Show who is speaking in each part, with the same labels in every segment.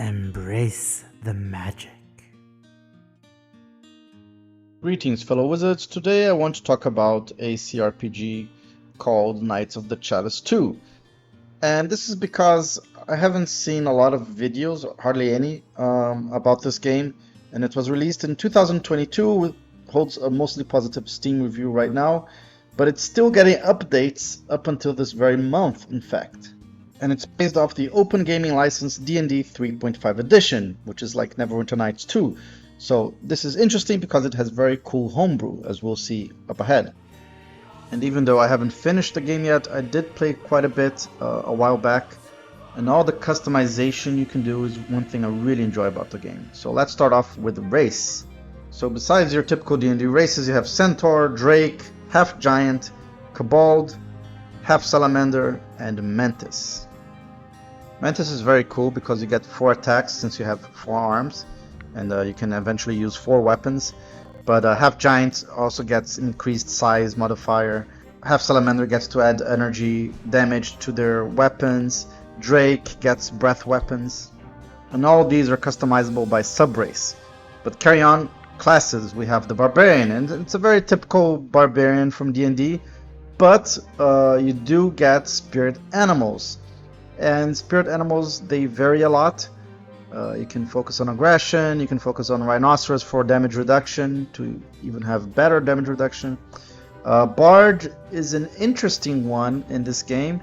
Speaker 1: Embrace the magic.
Speaker 2: Greetings, fellow wizards. Today I want to talk about a cRPG called Knights of the Chalice 2. And this is because I haven't seen a lot of videos, hardly any, about this game. And it was released in 2022, it holds a mostly positive Steam review right now. But it's still getting updates up until this very month, in fact. And it's based off the open gaming license D&D 3.5 edition, which is like Neverwinter Nights 2. So this is interesting because it has very cool homebrew, as we'll see up ahead. And even though I haven't finished the game yet, I did play quite a bit a while back. And all the customization you can do is one thing I really enjoy about the game. So let's start off with the race. So besides your typical D&D races, you have Centaur, Drake, Half Giant, Kobold, Half Salamander, and Mantis. Mantis is very cool because you get 4 attacks since you have 4 arms, and you can eventually use 4 weapons. But Half Giant also gets increased size modifier. Half Salamander gets to add energy damage to their weapons. Drake gets breath weapons. And all these are customizable by subrace. But carry on classes, we have the Barbarian, and it's a very typical Barbarian from D&D. But you do get spirit animals. And spirit animals, they vary a lot. You can focus on aggression, you can focus on rhinoceros for damage reduction to even have better damage reduction. Bard is an interesting one in this game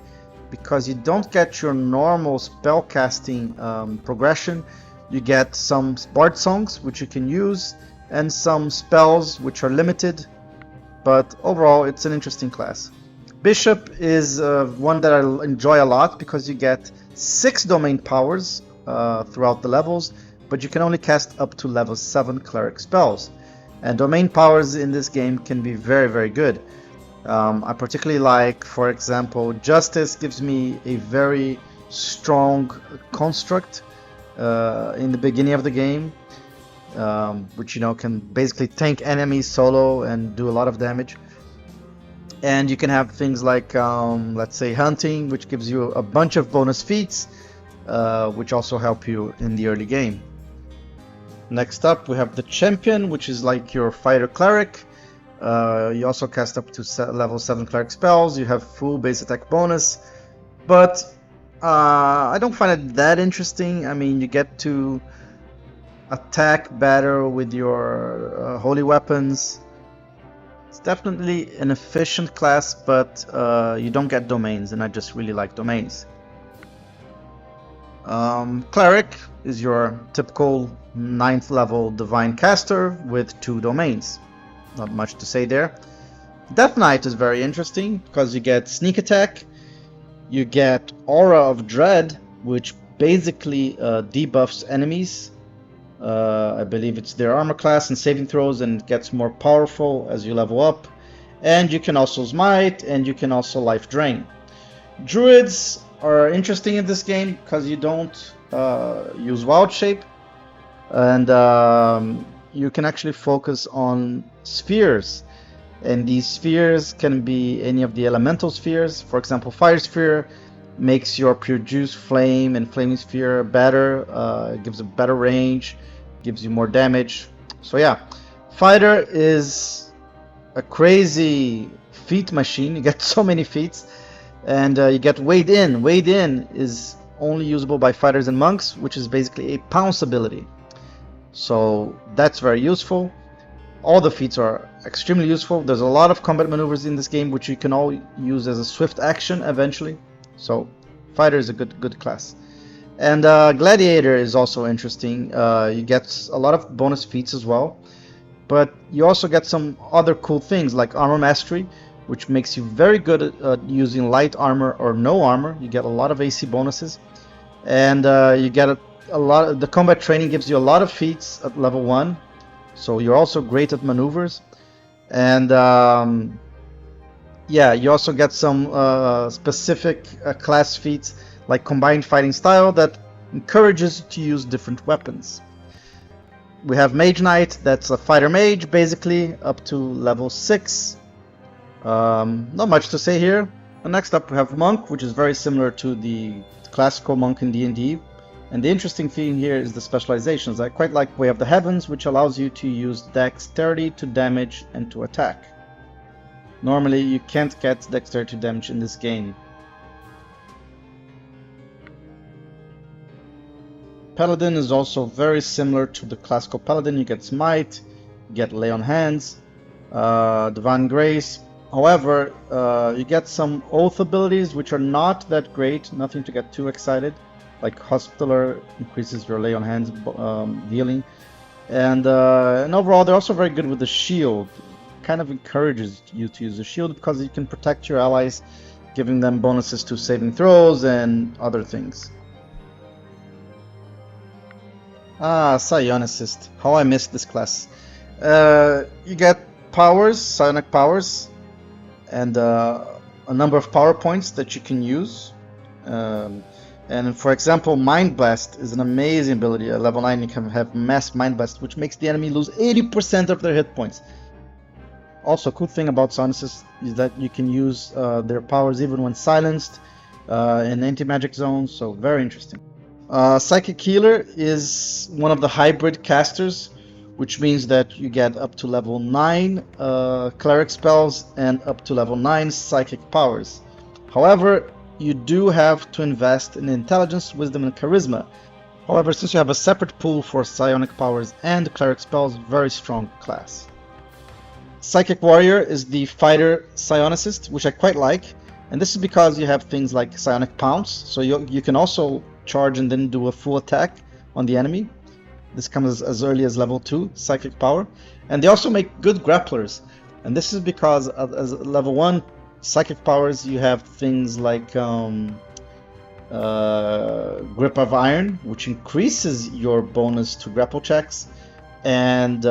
Speaker 2: because you don't get your normal spellcasting progression. You get some Bard songs which you can use and some spells which are limited, but overall it's an interesting class. Bishop is one that I enjoy a lot because you get 6 domain powers throughout the levels, but you can only cast up to level 7 cleric spells. And domain powers in this game can be very, very good. I particularly like, for example, Justice gives me a very strong construct in the beginning of the game, which can basically tank enemies solo and do a lot of damage. And you can have things like, let's say, Hunting, which gives you a bunch of bonus feats, which also help you in the early game. Next up, we have the Champion, which is like your fighter cleric. You also cast up to level 7 cleric spells. You have full base attack bonus. But I don't find it that interesting. I mean, you get to attack better with your holy weapons. It's definitely an efficient class, but you don't get domains, and I just really like domains. Cleric is your typical 9th level divine caster with 2 domains. Not much to say there. Death Knight is very interesting because you get sneak attack, you get Aura of Dread, which basically debuffs enemies. I believe it's their armor class and saving throws, and it gets more powerful as you level up. And you can also smite, and you can also life drain. Druids are interesting in this game because you don't use wild shape, and you can actually focus on spheres. And these spheres can be any of the elemental spheres. For example, Fire Sphere makes your Pure Juice Flame and Flaming Sphere better. It gives a better range, gives you more damage. So yeah, Fighter is a crazy feat machine. You get so many feats, and you get Wade In. Wade In is only usable by fighters and monks, which is basically a pounce ability. So that's very useful. All the feats are extremely useful. There's a lot of combat maneuvers in this game which you can all use as a swift action eventually. So Fighter is a good class. And Gladiator is also interesting. You get a lot of bonus feats as well. But you also get some other cool things like Armor Mastery, which makes you very good at using light armor or no armor. You get a lot of AC bonuses. And you get a lot. The combat training gives you a lot of feats at level 1. So you're also great at maneuvers. And yeah, you also get some specific class feats like Combined Fighting Style that encourages you to use different weapons. We have Mage Knight, that's a fighter mage basically, up to level 6. Not much to say here. And next up we have Monk, which is very similar to the classical Monk in D&D. And the interesting thing here is the specializations. I quite like Way of the Heavens, which allows you to use Dexterity to damage and to attack. Normally you can't get Dexterity to damage in this game. Paladin is also very similar to the classical Paladin. You get Smite, you get Lay on Hands, Divine Grace. However, you get some Oath abilities which are not that great, nothing to get too excited. Like Hospitaller increases your Lay on Hands healing. And overall they're also very good with the shield. Kind of encourages you to use the shield because you can protect your allies, giving them bonuses to saving throws and other things. Psionicist. How I missed this class. You get powers, psionic powers, and a number of power points that you can use. And for example, Mind Blast is an amazing ability. At level 9 you can have Mass Mind Blast, which makes the enemy lose 80% of their hit points. Also, a cool thing about psionicists is that you can use their powers even when silenced in anti-magic zones, so very interesting. Psychic Healer is one of the hybrid casters, which means that you get up to level 9 cleric spells and up to level 9 psychic powers. However, you do have to invest in intelligence, wisdom, and charisma. However, since you have a separate pool for psionic powers and cleric spells, very strong class. Psychic Warrior is the fighter psionicist, which I quite like, and this is because you have things like psionic pounce, so you can also charge and then do a full attack on the enemy. This comes as early as level 2 psychic power, and they also make good grapplers, and this is because as level 1 psychic powers you have things like Grip of Iron, which increases your bonus to grapple checks, and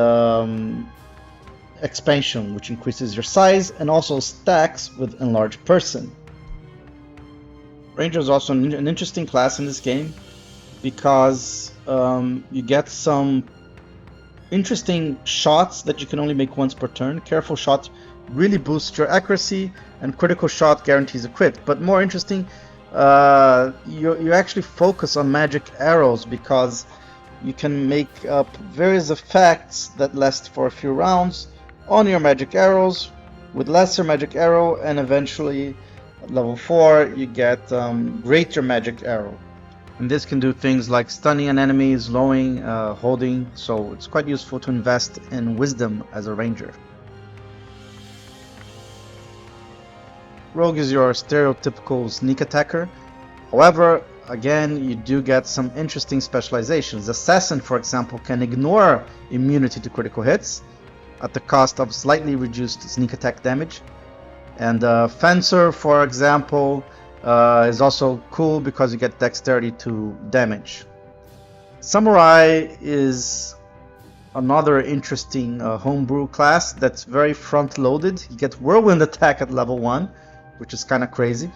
Speaker 2: Expansion, which increases your size and also stacks with Enlarged Person. Ranger is also an interesting class in this game because you get some interesting shots that you can only make once per turn. Careful Shot really boosts your accuracy, and Critical Shot guarantees a crit. But more interesting, you actually focus on magic arrows because you can make up various effects that last for a few rounds on your magic arrows with lesser magic arrow, and eventually at level 4 you get greater magic arrow, and this can do things like stunning an enemy, slowing, holding, so it's quite useful to invest in wisdom as a ranger. Rogue is your stereotypical sneak attacker. However, again, you do get some interesting specializations. Assassin, for example, can ignore immunity to critical hits at the cost of slightly reduced sneak attack damage. And Fencer, for example, is also cool because you get dexterity to damage. Samurai is another interesting homebrew class that's very front-loaded. You get Whirlwind Attack at level 1, which is kind of crazy.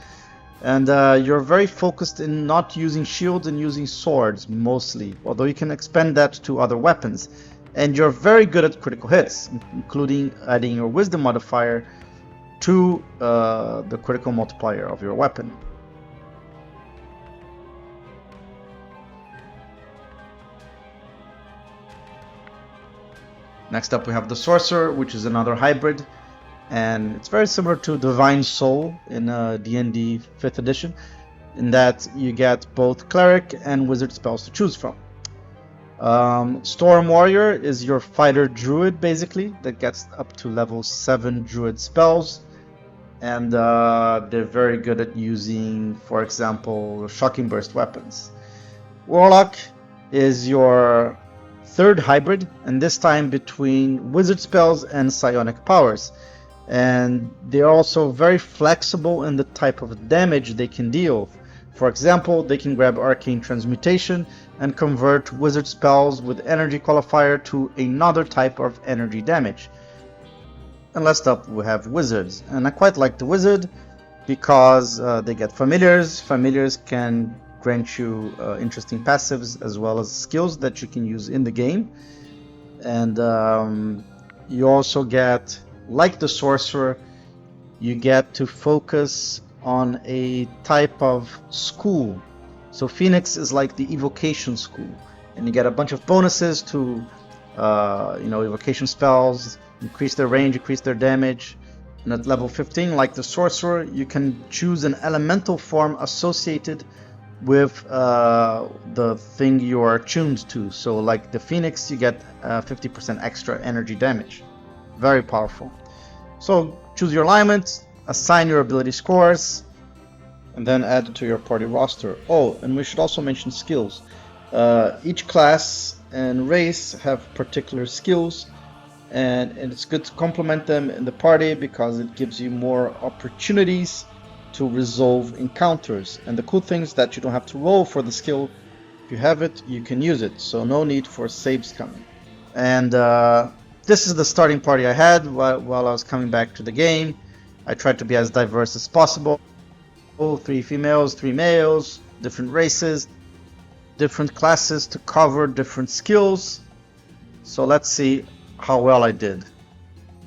Speaker 2: And you're very focused in not using shields and using swords mostly, although you can expand that to other weapons. And you're very good at critical hits, including adding your wisdom modifier to the critical multiplier of your weapon. Next up we have the Sorcerer, which is another hybrid, and it's very similar to Divine Soul in D&D 5th edition, in that you get both cleric and wizard spells to choose from. Storm Warrior is your fighter druid, basically, that gets up to level 7 druid spells, and they're very good at using, for example, shocking burst weapons. Warlock is your third hybrid, and this time between wizard spells and psionic powers, and they're also very flexible in the type of damage they can deal. For example, they can grab Arcane Transmutation and convert wizard spells with energy qualifier to another type of energy damage. And last up we have wizards, and I quite like the wizard because they get familiars. Familiars can grant you interesting passives as well as skills that you can use in the game, and you also get, like the sorcerer, you get to focus on a type of school So Phoenix is like the evocation school, and you get a bunch of bonuses to, evocation spells, increase their range, increase their damage. And at level 15, like the sorcerer, you can choose an elemental form associated with the thing you are tuned to. So like the Phoenix, you get 50% extra energy damage. Very powerful. So choose your alignment, assign your ability scores, and then add it to your party roster. Oh, and we should also mention skills. Each class and race have particular skills, and it's good to complement them in the party because it gives you more opportunities to resolve encounters. And the cool thing is that you don't have to roll for the skill. If you have it, you can use it, so no need for saves coming. And this is the starting party I had while I was coming back to the game. I tried to be as diverse as possible. 3 females, 3 males, different races, different classes to cover different skills. So let's see how well I did.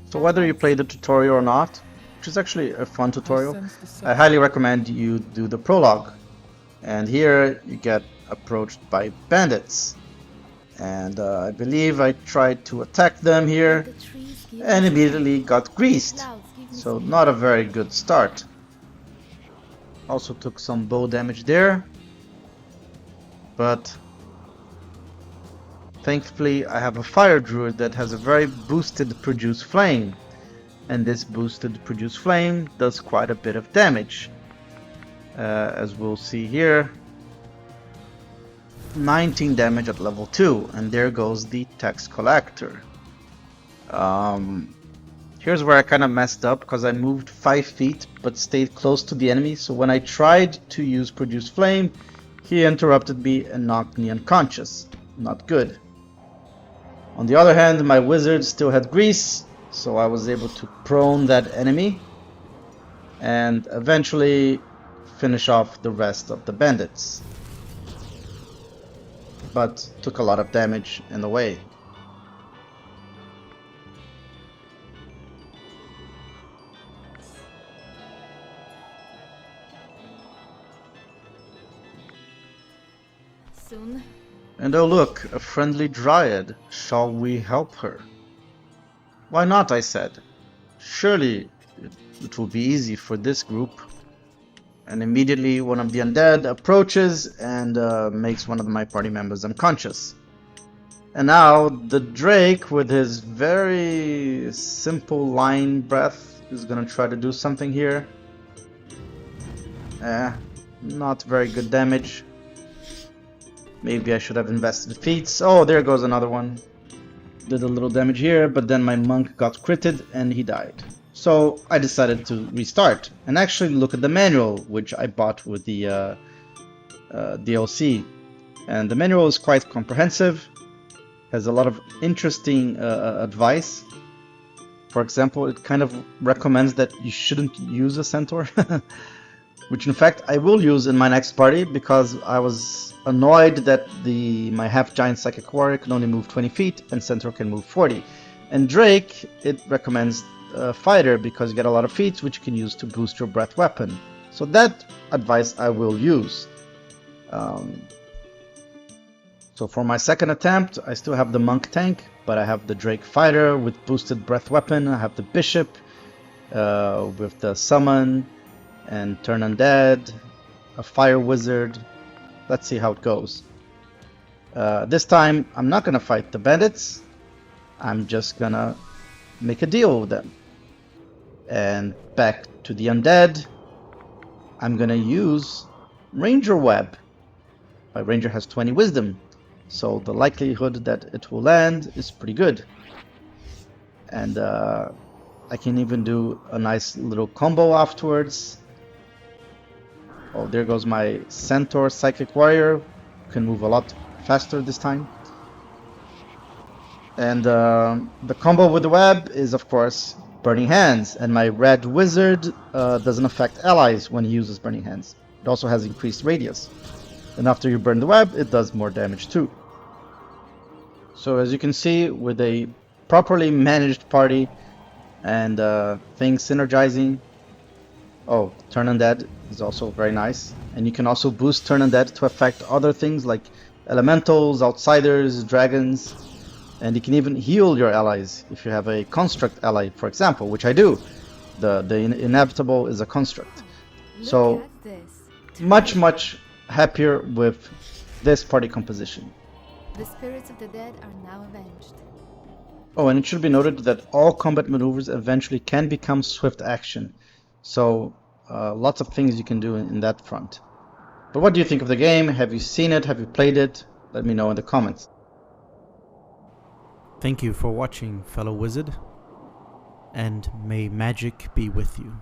Speaker 2: So whether you play the tutorial or not, which is actually a fun tutorial, I highly recommend you do the prologue. And here you get approached by bandits. And I believe I tried to attack them here and immediately got greased. So not a very good start. Also took some bow damage there, but thankfully I have a fire druid that has a very boosted produce flame, and this boosted produce flame does quite a bit of damage, as we'll see here. 19 damage at level 2, and there goes the tax collector. Here's where I kind of messed up because I moved 5 feet but stayed close to the enemy, so when I tried to use Produce Flame, he interrupted me and knocked me unconscious. Not good. On the other hand, my wizard still had grease, so I was able to prone that enemy and eventually finish off the rest of the bandits. But took a lot of damage in the way.
Speaker 1: Soon.
Speaker 2: And oh look, a friendly dryad. Shall we help her? Why not, I said. Surely it will be easy for this group. And immediately one of the undead approaches and makes one of my party members unconscious. And now the Drake, with his very simple line breath, is gonna try to do something here. Not very good damage. Maybe I should have invested feats. Oh, there goes another one. Did a little damage here, but then my monk got critted and he died. So I decided to restart and actually look at the manual, which I bought with the DLC. And the manual is quite comprehensive, has a lot of interesting advice. For example, it kind of recommends that you shouldn't use a centaur, which in fact I will use in my next party because I was annoyed that my half-giant psychic warrior can only move 20 feet and centaur can move 40. And Drake, it recommends fighter because you get a lot of feats which you can use to boost your breath weapon. So that advice I will use. So for my second attempt, I still have the monk tank, but I have the Drake fighter with boosted breath weapon. I have the bishop with the summon and turn undead, a fire wizard. Let's see how it goes. This time I'm not gonna fight the bandits. I'm just gonna make a deal with them. And back to the undead, I'm gonna use Ranger Web. My ranger has 20 wisdom, so the likelihood that it will land is pretty good. And I can even do a nice little combo afterwards. Oh, there goes my centaur psychic warrior. Can move a lot faster this time. And the combo with the web is, of course, Burning Hands. And my red wizard doesn't affect allies when he uses Burning Hands. It also has increased radius. And after you burn the web, it does more damage too. So as you can see, with a properly managed party and things synergizing, Oh, Turn Undead is also very nice. And you can also boost Turn Undead to affect other things like elementals, outsiders, dragons. And you can even heal your allies if you have a construct ally, for example, which I do. The inevitable is a construct.
Speaker 1: Look
Speaker 2: So
Speaker 1: at this.
Speaker 2: much happier with this party composition.
Speaker 1: The spirits of the dead are now avenged.
Speaker 2: Oh, and it should be noted that all combat maneuvers eventually can become swift action. So lots of things you can do in that front. But what do you think of the game? Have you seen it? Have you played it? Let me know in the comments.
Speaker 3: Thank you for watching, fellow wizard, and may magic be with you.